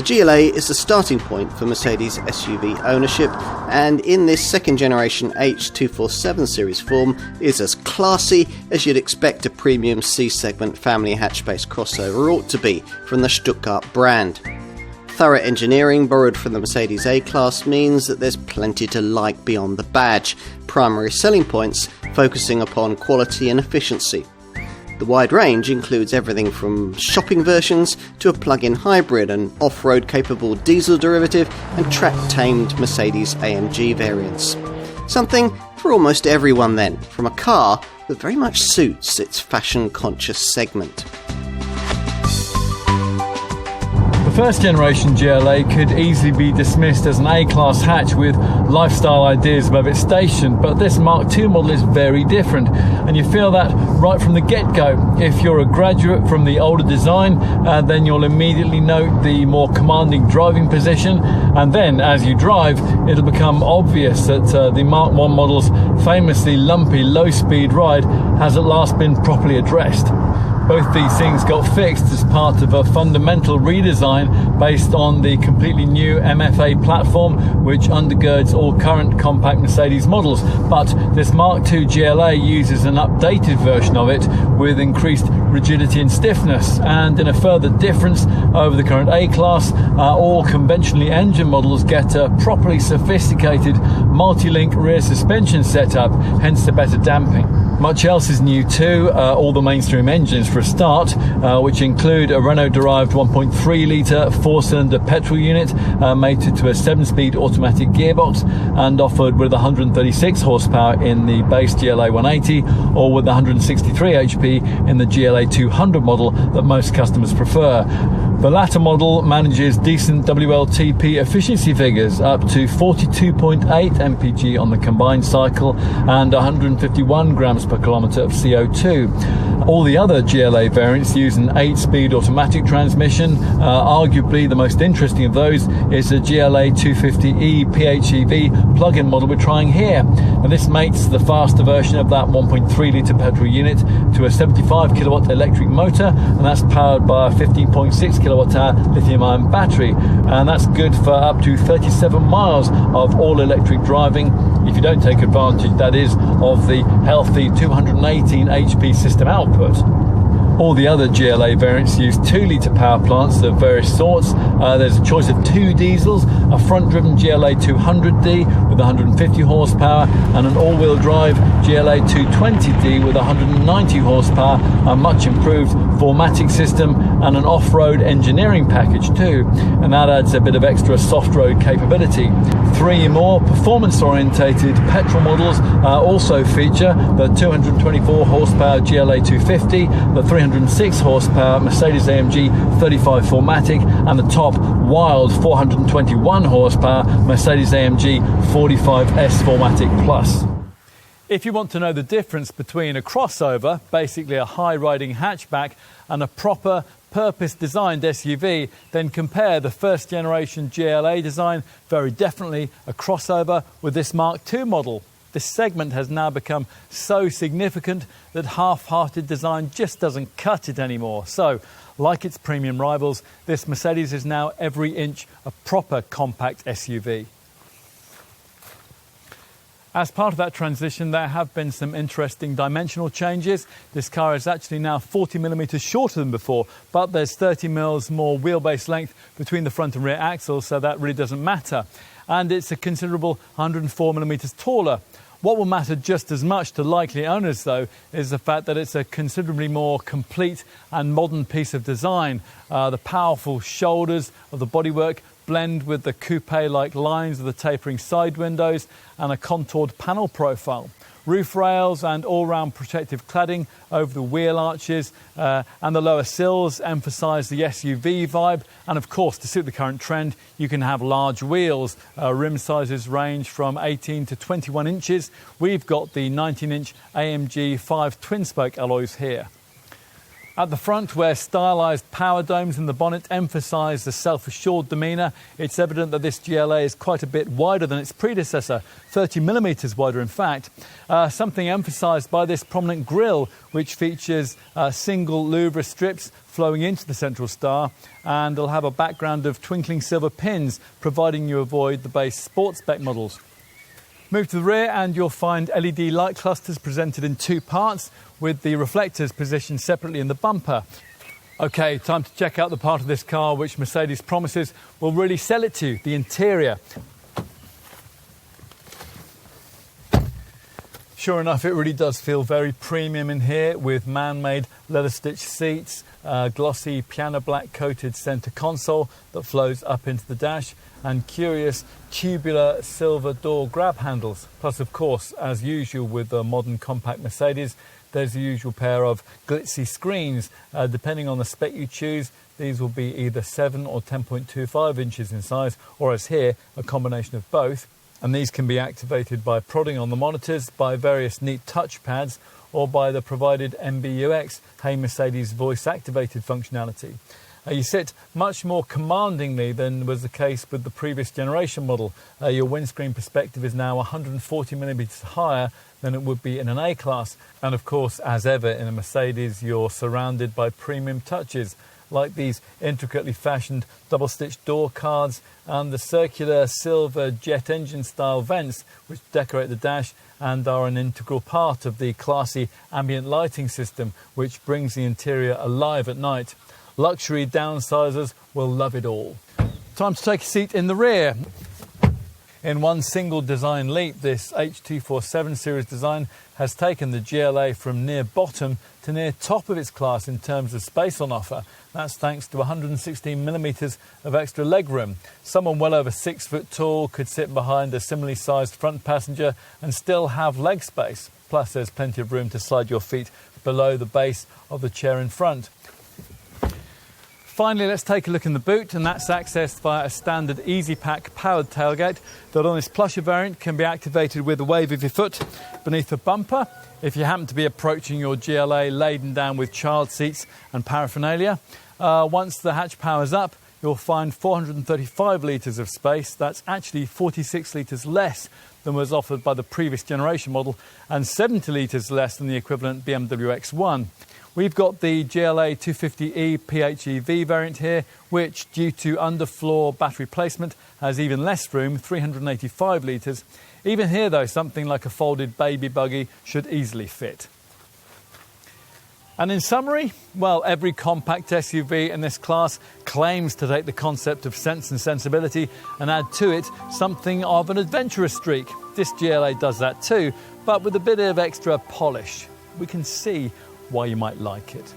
The GLA is the starting point for Mercedes SUV ownership, and in this second generation H247 series form is as classy as you'd expect a premium C-segment family hatchback crossover ought to be from the Stuttgart brand. Thorough engineering borrowed from the Mercedes A-Class means that there's plenty to like beyond the badge, primary selling points focusing upon quality and efficiency. The wide range includes everything from shopping versions to a plug-in hybrid, an off-road capable diesel derivative and track-tamed Mercedes-AMG variants. Something for almost everyone then, from a car that very much suits its fashion-conscious segment. The first generation GLA could easily be dismissed as an A-Class hatch with lifestyle ideas above its station, but this Mark II model is very different, and you feel that right from the get-go. If you're a graduate from the older design, then you'll immediately note the more commanding driving position, and then as you drive, it'll become obvious that the Mark I model's famously lumpy low-speed ride has at last been properly addressed. Both these things got fixed as part of a fundamental redesign based on the completely new MFA platform, which undergirds all current compact Mercedes models. But this Mark II GLA uses an updated version of it with increased rigidity and stiffness, and in a further difference over the current A-Class, all conventionally engine models get a properly sophisticated multi-link rear suspension setup, hence the better damping. Much else is new too, all the mainstream engines for a start, which include a Renault-derived 1.3 litre 4-cylinder petrol unit mated to a 7-speed automatic gearbox and offered with 136 horsepower in the base GLA 180 or with 163 HP in the GLA 200 model that most customers prefer. The latter model manages decent WLTP efficiency figures, up to 42.8 mpg on the combined cycle and 151 grams per kilometre of CO2. All the other GLA variants use an 8-speed automatic transmission. Arguably the most interesting of those is the GLA 250e PHEV plug-in model we're trying here. Now, this mates the faster version of that 1.3 litre petrol unit to a 75 kilowatt electric motor, and that's powered by a 15.6 kilowatt hour lithium-ion battery, and that's good for up to 37 miles of all-electric driving, if you don't take advantage, that is, of the healthy 218 HP system output. All the other GLA variants use 2-litre power plants of various sorts. There's a choice of 2 diesels, a front-driven GLA 200D with 150 horsepower and an all-wheel drive GLA 220D with 190 horsepower, a much improved 4MATIC system and an off-road engineering package too, and that adds a bit of extra soft-road capability. 3 more performance-orientated petrol models also feature the 224 horsepower GLA 250, the 306 horsepower Mercedes-AMG 35 4MATIC and the top wild 421 horsepower Mercedes-AMG 45S 4MATIC Plus. If you want to know the difference between a crossover, basically a high-riding hatchback, and a proper purpose-designed SUV, then compare the first-generation GLA design, very definitely a crossover, with this Mark II model. This segment has now become so significant that half-hearted design just doesn't cut it anymore. So, like its premium rivals, this Mercedes is now every inch a proper compact SUV. As part of that transition, there have been some interesting dimensional changes. This car is actually now 40 millimetres shorter than before, but there's 30 mils more wheelbase length between the front and rear axles, so that really doesn't matter. And it's a considerable 104 millimetres taller. What will matter just as much to likely owners, though, is the fact that it's a considerably more complete and modern piece of design. The powerful shoulders of the bodywork blend with the coupe-like lines of the tapering side windows and a contoured panel profile. Roof rails and all-round protective cladding over the wheel arches and the lower sills emphasise the SUV vibe. And of course, to suit the current trend, you can have large wheels. Rim sizes range from 18 to 21 inches. We've got the 19-inch AMG 5 twin-spoke alloys here. At the front, where stylised power domes in the bonnet emphasise the self-assured demeanour, it's evident that this GLA is quite a bit wider than its predecessor, 30mm wider in fact, something emphasised by this prominent grille, which features single louvre strips flowing into the central star, and it'll have a background of twinkling silver pins, providing you avoid the base sports spec models. Move to the rear and you'll find LED light clusters presented in two parts, with the reflectors positioned separately in the bumper. Okay, time to check out the part of this car which Mercedes promises will really sell it to you, the interior. Sure enough, it really does feel very premium in here, with man-made leather-stitched seats, glossy piano black coated centre console that flows up into the dash, and curious tubular silver door grab handles. Plus, of course, as usual with the modern compact Mercedes, there's the usual pair of glitzy screens. Depending on the spec you choose, these will be either 7 or 10.25 inches in size, or as here, a combination of both. And these can be activated by prodding on the monitors, by various neat touchpads, or by the provided MBUX Hey Mercedes voice-activated functionality. You sit much more commandingly than was the case with the previous generation model. Your windscreen perspective is now 140mm higher than it would be in an A-Class. And of course, as ever in a Mercedes, you're surrounded by premium touches, like these intricately fashioned double-stitched door cards and the circular silver jet engine-style vents which decorate the dash and are an integral part of the classy ambient lighting system which brings the interior alive at night. Luxury downsizers will love it all. Time to take a seat in the rear. In one single design leap, this H247 series design has taken the GLA from near bottom to near top of its class in terms of space on offer. That's thanks to 116mm of extra legroom. Someone well over 6 foot tall could sit behind a similarly sized front passenger and still have leg space. Plus, there's plenty of room to slide your feet below the base of the chair in front. Finally, let's take a look in the boot, and that's accessed via a standard EasyPack powered tailgate that on this plusher variant can be activated with a wave of your foot beneath the bumper if you happen to be approaching your GLA laden down with child seats and paraphernalia. Once the hatch powers up, you'll find 435 litres of space. That's actually 46 litres less than was offered by the previous generation model and 70 litres less than the equivalent BMW X1. We've got the GLA 250e PHEV variant here, which, due to underfloor battery placement, has even less room, 385 litres. Even here, though, something like a folded baby buggy should easily fit. And in summary, well, every compact SUV in this class claims to take the concept of sense and sensibility and add to it something of an adventurous streak. This GLA does that too, but with a bit of extra polish. We can see why you might like it.